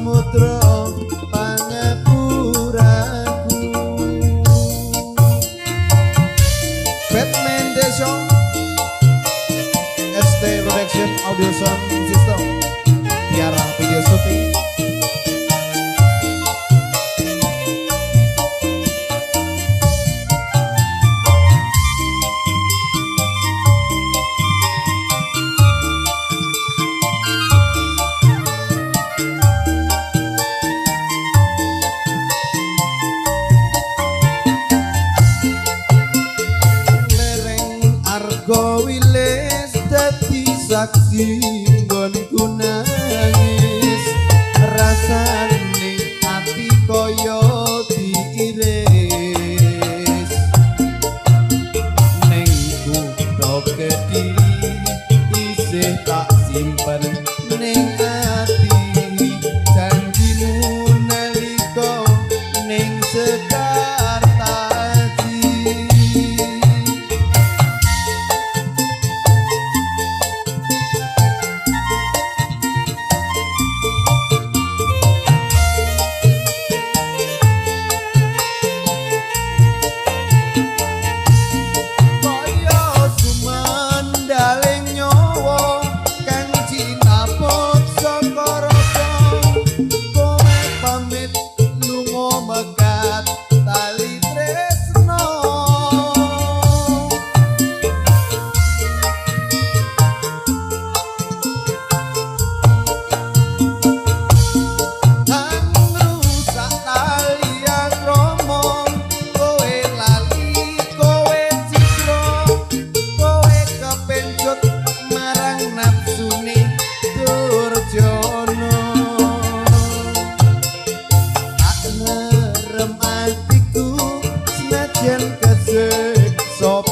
samudra pangapuraku. Batman The Song ST Production Audio Sound System Tiara Video Shooting. Argo wilis dadi saksi nggonku nangis, rasane ati kaya diiris. Ning kutha Kediri isih tak simpen ning ati, janjimu nalika ning Sekartaji.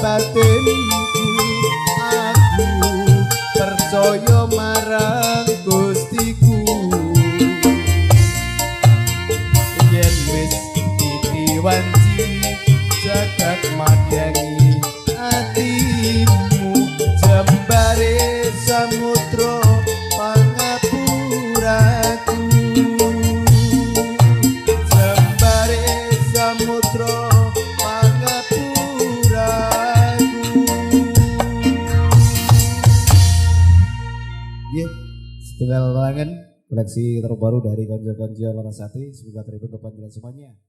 Batinku aku percaya marang Gustiku, yen wis diwanci jagat madangi atimu, jembare samudra pangapuraku, jembare samudra setunggal larangan koleksi terbaru dari konco-konco Larasati. Semoga terhibur kepanjangan semuanya.